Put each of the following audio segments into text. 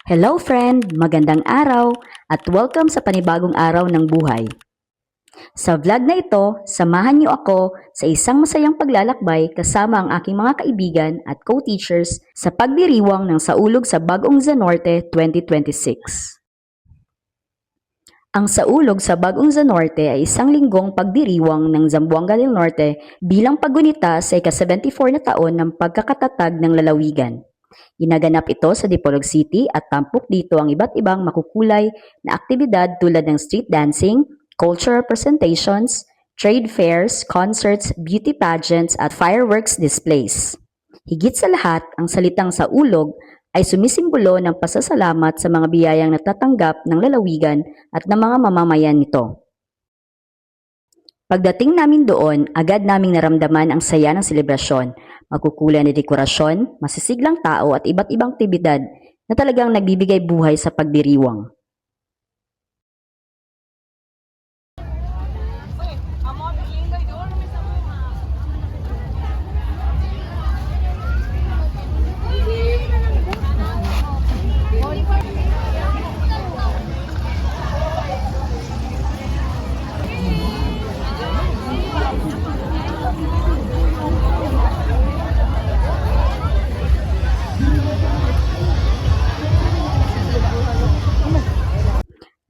Hello friend! Magandang araw at welcome sa panibagong araw ng buhay. Sa vlog na ito, samahan niyo ako sa isang masayang paglalakbay kasama ang aking mga kaibigan at co-teachers sa pagdiriwang ng Saulog sa Bagong Zanorte 2026. Ang Saulog sa Bagong Zanorte ay isang linggong pagdiriwang ng Zamboanga del Norte bilang paggunita sa ika-74 na taon ng pagkakatatag ng lalawigan. Ginaganap ito sa Dipolog City at tampok dito ang iba't ibang makukulay na aktibidad tulad ng street dancing, cultural presentations, trade fairs, concerts, beauty pageants at fireworks displays. Higit sa lahat, ang salitang Saulog ay sumisimbolo ng pasasalamat sa mga biyayang natatanggap ng lalawigan at ng mga mamamayan nito. Pagdating namin doon, agad naming naramdaman ang saya ng selebrasyon, magkukulay na dekorasyon, masisiglang tao at iba't ibang aktibidad na talagang nagbibigay buhay sa pagdiriwang.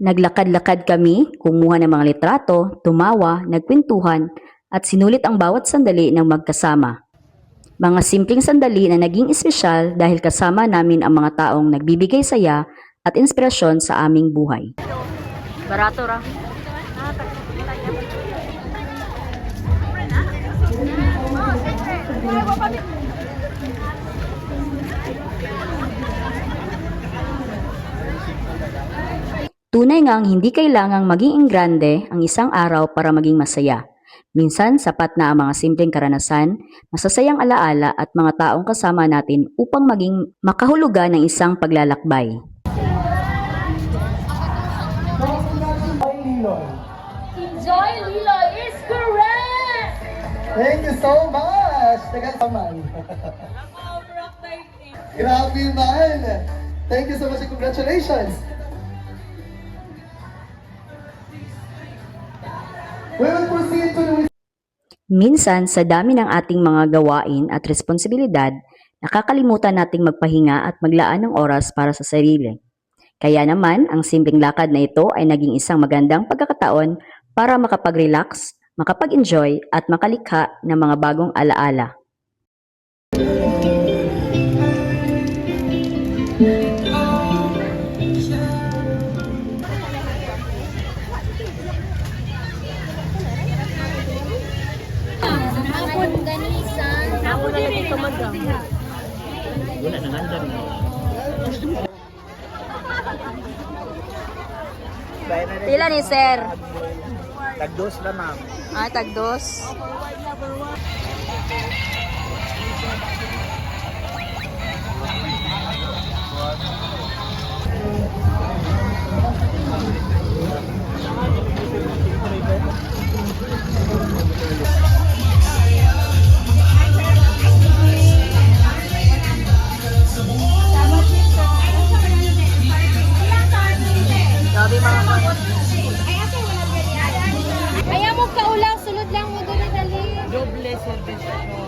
Naglakad-lakad kami, kumuha ng mga litrato, tumawa, nagkwentuhan, at sinulit ang bawat sandali ng magkasama. Mga simpleng sandali na naging espesyal dahil kasama namin ang mga taong nagbibigay saya at inspirasyon sa aming buhay. Barato ra. Tunay ngang hindi kailangang maging grande ang isang araw para maging masaya. Minsan, sapat na ang mga simpleng karanasan, masasayang alaala at mga taong kasama natin upang maging makahulugan ng isang paglalakbay. Enjoy Liloy is correct! Thank you so much! Tagal-saman. Grabe man! Thank you so much and congratulations! We will proceed to the... Minsan, sa dami ng ating mga gawain at responsibilidad, nakakalimutan nating magpahinga at maglaan ng oras para sa sarili. Kaya naman, ang simpleng lakad na ito ay naging isang magandang pagkakataon para makapag-relax, makapag-enjoy at makalikha ng mga bagong alaala. Pila ni sir? Tagdos lang, ma'am. Tagdos. Grabe mga Ayaw mo kaulang, sunod lang mo doon dali. Doble service ako.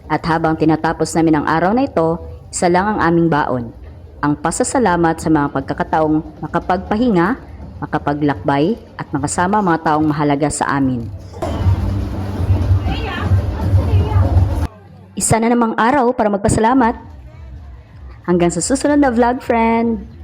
At habang tinatapos namin ang araw na ito, isa lang ang aming baon. Ang pasasalamat sa mga pagkakataong makapagpahinga, makapaglakbay at makasama mga taong mahalaga sa amin. Isa na namang araw para magpasalamat. Hanggang sa susunod na vlog, friend!